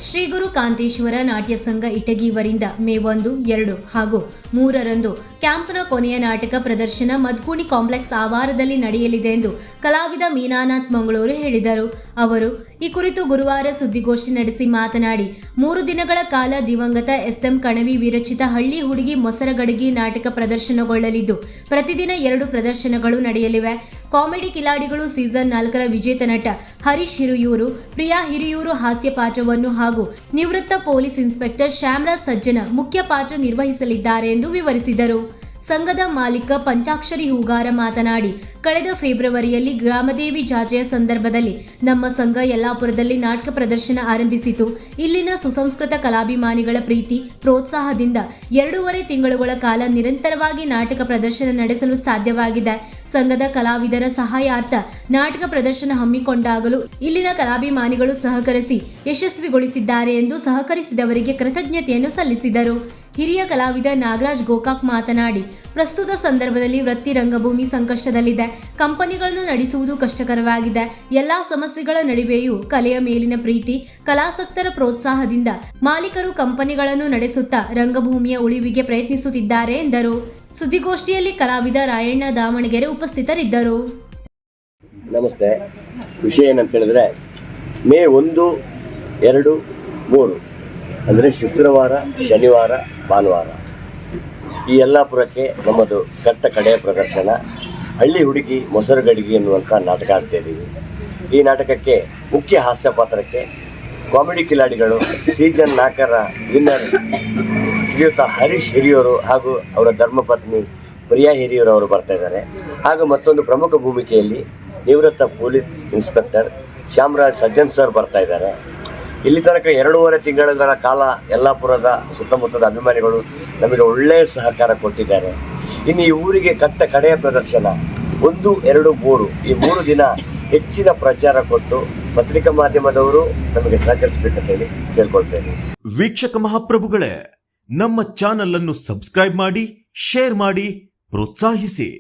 ಶ್ರೀ ಗುರು ಕಾಂತೇಶ್ವರ ನಾಟ್ಯ ಸಂಘ ಇಟಗಿ ಇವರಿಂದ ಮೇ 1, 2 ಹಾಗೂ 3ರಂದು ಕ್ಯಾಂಪ್ನ ಕೊನೆಯ ನಾಟಕ ಪ್ರದರ್ಶನ ಮದ್ಕೂಣಿ ಕಾಂಪ್ಲೆಕ್ಸ್ ಆವಾರದಲ್ಲಿ ನಡೆಯಲಿದೆ ಎಂದು ಕಲಾವಿದ ಮೀನಾನಾಥ್ ಮಂಗಳೂರು ಹೇಳಿದರು. ಅವರು ಈ ಕುರಿತು ಗುರುವಾರ ಸುದ್ದಿಗೋಷ್ಠಿ ನಡೆಸಿ ಮಾತನಾಡಿ, 3 ದಿನಗಳ ಕಾಲ ದಿವಂಗತ ಎಸ್.ಎಂ. ಕಣವಿ ವಿರಚಿತ ಹಳ್ಳಿ ಹುಡುಗಿ ಮೊಸರಗಡಿಗೆ ನಾಟಕ ಪ್ರದರ್ಶನಗೊಳ್ಳಲಿದ್ದು, ಪ್ರತಿದಿನ 2 ಪ್ರದರ್ಶನಗಳು ನಡೆಯಲಿವೆ. ಕಾಮಿಡಿ ಕಿಲಾಡಿಗಳು ಸೀಸನ್ 4ರ ವಿಜೇತ ನಟ ಹರೀಶ್ ಹಿರಿಯೂರು, ಪ್ರಿಯಾ ಹಿರಿಯೂರು ಹಾಸ್ಯ ಪಾತ್ರವನ್ನು ಹಾಗೂ ನಿವೃತ್ತ ಪೊಲೀಸ್ ಇನ್ಸ್ಪೆಕ್ಟರ್ ಶ್ಯಾಮರಾಜ್ ಸಜ್ಜನ ಮುಖ್ಯ ಪಾತ್ರ ನಿರ್ವಹಿಸಲಿದ್ದಾರೆ ಎಂದು ವಿವರಿಸಿದರು. ಸಂಘದ ಮಾಲೀಕ ಪಂಚಾಕ್ಷರಿ ಹೂಗಾರ ಮಾತನಾಡಿ, ಕಳೆದ ಫೆಬ್ರವರಿಯಲ್ಲಿ ಗ್ರಾಮದೇವಿ ಜಾತ್ರೆಯ ಸಂದರ್ಭದಲ್ಲಿ ನಮ್ಮ ಸಂಘ ಯಲ್ಲಾಪುರದಲ್ಲಿ ನಾಟಕ ಪ್ರದರ್ಶನ ಆರಂಭಿಸಿತು. ಇಲ್ಲಿನ ಸುಸಂಸ್ಕೃತ ಕಲಾಭಿಮಾನಿಗಳ ಪ್ರೀತಿ ಪ್ರೋತ್ಸಾಹದಿಂದ 2.5 ತಿಂಗಳುಗಳ ಕಾಲ ನಿರಂತರವಾಗಿ ನಾಟಕ ಪ್ರದರ್ಶನ ನಡೆಸಲು ಸಾಧ್ಯವಾಗಿದೆ. ಸಂಘದ ಕಲಾವಿದರ ಸಹಾಯಾರ್ಥ ನಾಟಕ ಪ್ರದರ್ಶನ ಹಮ್ಮಿಕೊಂಡಾಗಲೂ ಇಲ್ಲಿನ ಕಲಾಭಿಮಾನಿಗಳು ಸಹಕರಿಸಿ ಯಶಸ್ವಿಗೊಳಿಸಿದ್ದಾರೆ ಎಂದು ಸಹಕರಿಸಿದವರಿಗೆ ಕೃತಜ್ಞತೆಯನ್ನು ಸಲ್ಲಿಸಿದರು. ಹಿರಿಯ ಕಲಾವಿದ ನಾಗರಾಜ್ ಗೋಕಾಕ್ ಮಾತನಾಡಿ, ಪ್ರಸ್ತುತ ಸಂದರ್ಭದಲ್ಲಿ ವೃತ್ತಿ ರಂಗಭೂಮಿ ಸಂಕಷ್ಟದಲ್ಲಿದೆ. ಕಂಪನಿಗಳನ್ನು ನಡೆಸುವುದು ಕಷ್ಟಕರವಾಗಿದೆ. ಎಲ್ಲಾ ಸಮಸ್ಯೆಗಳ ನಡುವೆಯೂ ಕಲೆಯ ಮೇಲಿನ ಪ್ರೀತಿ, ಕಲಾಸಕ್ತರ ಪ್ರೋತ್ಸಾಹದಿಂದ ಮಾಲೀಕರು ಕಂಪನಿಗಳನ್ನು ನಡೆಸುತ್ತಾ ರಂಗಭೂಮಿಯ ಉಳಿವಿಗೆ ಪ್ರಯತ್ನಿಸುತ್ತಿದ್ದಾರೆ ಎಂದರು. ಸುದ್ದಿಗೋಷ್ಠಿಯಲ್ಲಿ ಕಲಾವಿದ ರಾಯಣ್ಣ ದಾವಣಗೆರೆ ಉಪಸ್ಥಿತರಿದ್ದರು. ನಮಸ್ತೆ. ವಿಷಯ ಏನಂತ ಹೇಳಿದ್ರೆ, ಮೇ 1, 2, 3 ಅಂದರೆ ಶುಕ್ರವಾರ, ಶನಿವಾರ, ಭಾನುವಾರ ಈ ಯಲ್ಲಾಪುರಕ್ಕೆ ನಮ್ಮದು ಕಡೆಯ ಪ್ರದರ್ಶನ ಹಳ್ಳಿ ಹುಡುಗಿ ಮೊಸರುಗಡಿಗೆ ಎನ್ನುವಂಥ ನಾಟಕ ಆಡ್ತಾ ಇದ್ದೀವಿ. ಈ ನಾಟಕಕ್ಕೆ ಮುಖ್ಯ ಹಾಸ್ಯ ಪಾತ್ರಕ್ಕೆ ಕಾಮಿಡಿ ಕಿಲಾಡಿಗಳು ಸೀಸನ್ 4ರ ವಿನ್ನರ್ ಶ್ರೀಯುತ ಹರೀಶ್ ಹಿರಿಯೂರು ಹಾಗೂ ಅವರ ಧರ್ಮಪತ್ನಿ ಪ್ರಿಯಾ ಹಿರಿಯೂರು ಅವರು ಬರ್ತಾ ಇದ್ದಾರೆ. ಹಾಗೂ ಮತ್ತೊಂದು ಪ್ರಮುಖ ಭೂಮಿಕೆಯಲ್ಲಿ ನಿವೃತ್ತ police inspector Shyamraj Sajjan sir ಬರ್ತಾ ಇದ್ದಾರೆ. ಇಲ್ಲಿ ತನಕ 2.5 ತಿಂಗಳ ಕಾಲ ಯಲ್ಲಾಪುರದ ಸುತ್ತಮುತ್ತದ ಅಭಿಮಾನಿಗಳು ನಮಗೆ ಒಳ್ಳೆಯ ಸಹಕಾರ ಕೊಟ್ಟಿದ್ದಾರೆ. ಇನ್ನು ಈ ಊರಿಗೆ ಕಡೆಯ ಪ್ರದರ್ಶನ 1, 2, 3 ಈ 3 ದಿನ ಹೆಚ್ಚಿನ ಪ್ರಚಾರ ಕೊಟ್ಟು ಪತ್ರಿಕಾ ಮಾಧ್ಯಮದವರು ನಮಗೆ ಸಹಕರಿಸಬೇಕಂತ ಹೇಳಿ ಕೇಳ್ಕೊಳ್ತೇನೆ. ವೀಕ್ಷಕ ಮಹಾಪ್ರಭುಗಳೇ, ನಮ್ಮ ಚಾನಲ್ ಅನ್ನು ಸಬ್ಸ್ಕ್ರೈಬ್ ಮಾಡಿ, ಶೇರ್ ಮಾಡಿ, ಪ್ರೋತ್ಸಾಹಿಸಿ.